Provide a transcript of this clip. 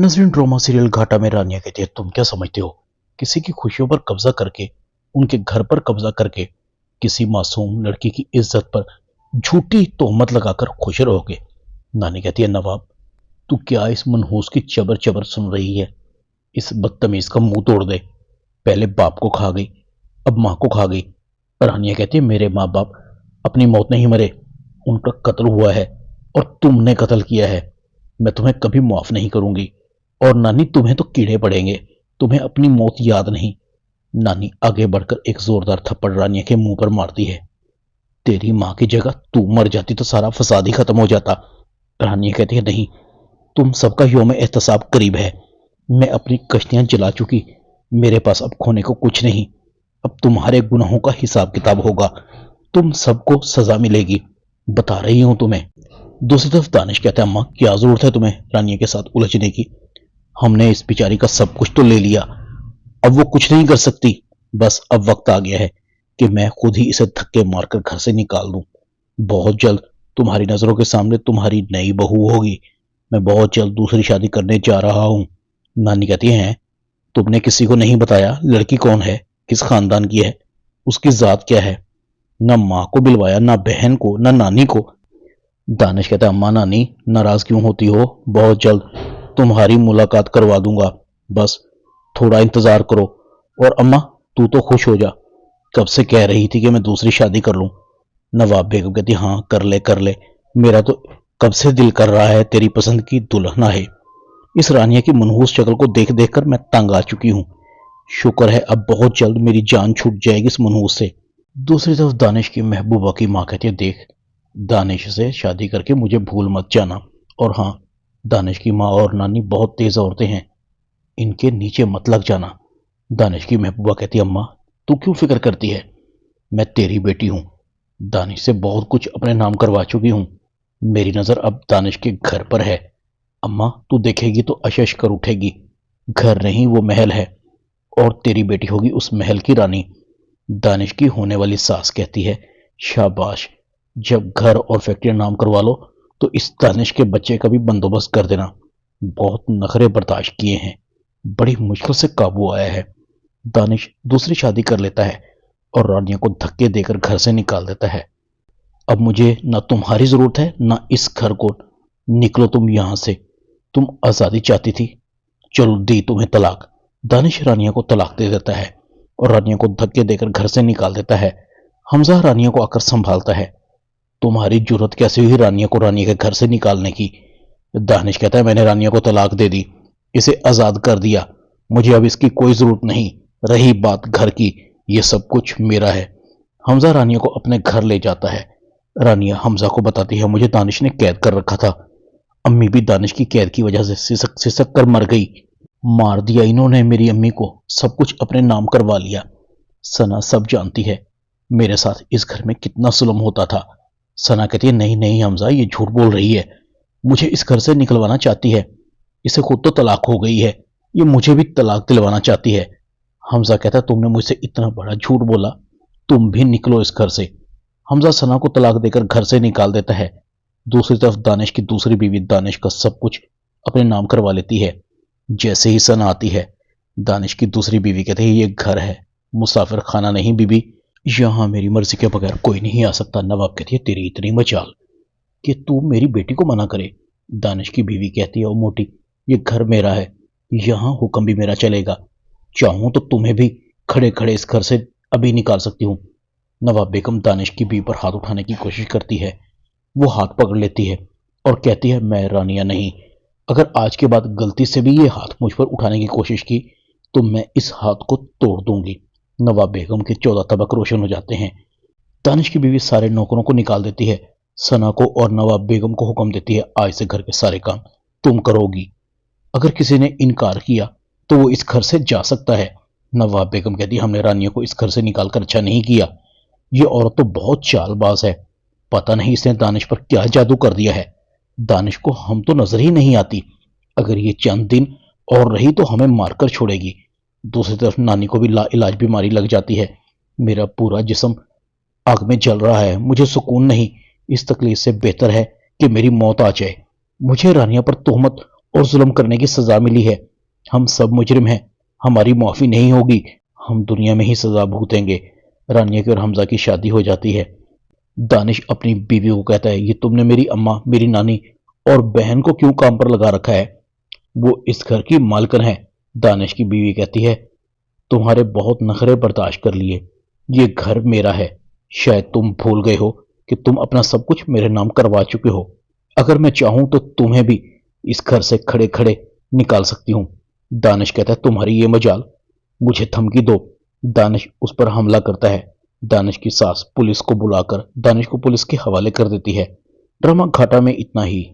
नजरीन drama serial घाटा में रानिया कहती है, तुम क्या समझते हो किसी की खुशियों पर कब्जा करके, उनके घर पर कब्जा करके किसी मासूम लड़की की इज्जत पर झूठी तोहमत लगाकर खुश रहोगे। नानी कहती है, नवाब तू क्या इस मनहूस की चबर चबर सुन रही है? इस बदतमीज का मुंह तोड़ दे। पहले बाप को खा गई, अब माँ को खा गई। रानिया कहती है, मेरे माँ बाप अपनी मौत नहीं मरे, उनका कत्ल हुआ है और तुमने कत्ल किया है। मैं तुम्हें कभी माफ नहीं करूंगी। और नानी तुम्हें तो कीड़े पड़ेंगे, तुम्हें अपनी मौत याद नहीं। नानी आगे बढ़कर एक जोरदार थप्पड़ रानिया के मुंह पर मारती है। तेरी माँ की जगह तू मर जाती तो सारा फसाद ही खत्म हो जाता। रानिया कहती है, नहीं, तुम सबका यौम एहतसाब करीब है। मैं अपनी कश्तियां जला चुकी, मेरे पास अब खोने को कुछ नहीं। अब तुम्हारे गुनाहों का हिसाब किताब होगा, तुम सबको सजा मिलेगी, बता रही हूं तुम्हें। दूसरी तरफ दानिश कहता है, अम्मा क्या जरूरत है तुम्हें रानिया के साथ उलझने की? हमने इस बेचारी का सब कुछ तो ले लिया, अब वो कुछ नहीं कर सकती। बस अब वक्त आ गया है कि मैं खुद ही इसे धक्के मारकर घर से निकाल दूं। बहुत जल्द तुम्हारी नजरों के सामने तुम्हारी नई बहू होगी। मैं बहुत जल्द दूसरी शादी करने जा रहा हूं। नानी कहती है, तुमने किसी को नहीं बताया लड़की कौन है, किस खानदान की है, उसकी जात क्या है? न माँ को बिलवाया, ना बहन को, ना नानी को। दानिश कहता है, अम्मा नानी नाराज क्यों होती हो? बहुत जल्द तुम्हारी मुलाकात करवा दूंगा, बस थोड़ा इंतजार करो। और अम्मा तू तो खुश हो जा, कब से कह रही थी कि मैं दूसरी शादी कर लूं। नवाब बेगम कहती, हाँ कर ले कर ले, मेरा तो कब से दिल कर रहा है तेरी पसंद की दुल्हन है। इस रानिया की मनहूस शक्ल को देख देख कर मैं तंग आ चुकी हूँ। शुक्र है अब बहुत जल्द मेरी जान छूट जाएगी इस मनहूस से। दूसरी तरफ दानिश की महबूबा की माँ कहती है, देख दानिश से शादी करके मुझे भूल मत जाना। और हाँ, दानिश की माँ और नानी बहुत तेज औरतें हैं, इनके नीचे मत लग जाना। दानिश की महबूबा कहती है, अम्मा तू क्यों फिक्र करती है, मैं तेरी बेटी हूं, दानिश से बहुत कुछ अपने नाम करवा चुकी हूं। मेरी नजर अब दानिश के घर पर है। अम्मा तू देखेगी तो अशश कर उठेगी, घर नहीं वो महल है, और तेरी बेटी होगी उस महल की रानी। दानिश की होने वाली सास कहती है, शाबाश, जब घर और फैक्ट्री नाम करवा लो तो इस दानिश के बच्चे का भी बंदोबस्त कर देना। बहुत नखरे बर्दाश्त किए हैं, बड़ी मुश्किल से काबू आया है। दानिश दूसरी शादी कर लेता है और रानिया को धक्के देकर घर से निकाल देता है। अब मुझे ना तुम्हारी जरूरत है ना इस घर को, निकलो तुम यहां से। तुम आजादी चाहती थी, चलो दी तुम्हें तलाक। दानिश रानिया को तलाक दे देता है और रानिया को धक्के देकर घर से निकाल देता है। हमजा रानिया को आकर संभालता है। तुम्हारी जरूरत कैसे हुई रानिया को रानिया के घर से निकालने की? दानिश कहता है, मैंने रानिया को तलाक दे दी, इसे आजाद कर दिया, मुझे अब इसकी कोई जरूरत नहीं। रही बात घर की, ये सब कुछ मेरा है। हमजा रानिया को अपने घर ले जाता है। रानिया हमजा को बताती है, मुझे दानिश ने कैद कर रखा था, अम्मी भी दानिश की कैद की वजह से सिसक सिसक कर मर गई। मार दिया इन्होंने मेरी अम्मी को, सब कुछ अपने नाम करवा लिया। सना सब जानती है मेरे साथ इस घर में कितना जुल्म होता था। सना कहती है, नहीं नहीं हमजा, ये झूठ बोल रही है, मुझे इस घर से निकलवाना चाहती है, इसे खुद तो तलाक हो गई है, ये मुझे भी तलाक दिलवाना चाहती है। हमजा कहता है, तुमने मुझसे इतना बड़ा झूठ बोला, तुम भी निकलो इस घर से। हमजा सना को तलाक देकर घर से निकाल देता है। दूसरी तरफ दानिश की दूसरी बीवी दानिश का सब कुछ अपने नाम करवा लेती है। जैसे ही सना आती है, दानिश की दूसरी बीवी कहती है, ये घर है, मुसाफिर खाना नहीं बीबी, यहां मेरी मर्जी के बगैर कोई नहीं आ सकता। नवाब कहती है, तेरी इतनी मचाल कि तू मेरी बेटी को मना करे। दानिश की बीवी कहती है, ओ मोटी, ये घर मेरा है, यहां हुक्म भी मेरा चलेगा, चाहूं तो तुम्हें भी खड़े खड़े इस घर से अभी निकाल सकती हूं। नवाब बेगम दानिश की बीवी पर हाथ उठाने की कोशिश करती है, वो हाथ पकड़ लेती है और कहती है, मैं रानिया नहीं, अगर आज के बाद गलती से भी ये हाथ मुझ पर उठाने की कोशिश की तो मैं इस हाथ को तोड़ दूंगी। नवाब बेगम के 14 तबक रोशन हो जाते हैं। दानिश की बीवी सारे नौकरों को निकाल देती है। सना को और नवाब बेगम को हुक्म देती है, आज से घर के सारे काम तुम करोगी, अगर किसी ने इनकार किया तो वो इस घर से जा सकता है। नवाब बेगम कहती है, हमने रानिया को इस घर से निकालकर अच्छा नहीं किया, ये औरत तो बहुत चालबाज है, पता नहीं इसने दानिश पर क्या जादू कर दिया है, दानिश को हम तो नजर ही नहीं आती, अगर ये चंद दिन और रही तो हमें मारकर छोड़ेगी। दूसरी तरफ नानी को भी लाइलाज बीमारी लग जाती है। मेरा पूरा जिस्म आग में जल रहा है, मुझे सुकून नहीं, इस तकलीफ से बेहतर है कि मेरी मौत आ जाए। मुझे रानिया पर तोहमत اور ظلم کرنے کی سزا ملی ہے۔ ہم سب مجرم ہیں، ہماری معافی نہیں ہوگی، ہم دنیا میں ہی سزا بھگتیں گے۔ رانیہ کی اور حمزہ کی شادی ہو جاتی ہے۔ دانش اپنی بیوی کو کہتا ہے، یہ تم نے میری اماں، میری نانی اور بہن کو کیوں کام پر لگا رکھا ہے؟ وہ اس گھر کی مالکن ہے۔ دانش کی بیوی کہتی ہے، تمہارے بہت نخرے برداشت کر لیے، یہ گھر میرا ہے۔ شاید تم بھول گئے ہو کہ تم اپنا سب کچھ میرے نام کروا چکے ہو۔ اگر میں چاہوں تو تمہیں بھی اس گھر سے کھڑے کھڑے نکال سکتی ہوں۔ دانش کہتا ہے، تمہاری یہ مجال، مجھے دھمکی دو۔ دانش اس پر حملہ کرتا ہے۔ دانش کی ساس پولیس کو بلا کر دانش کو پولیس کے حوالے کر دیتی ہے۔ ڈرامہ گھاٹا میں اتنا ہی۔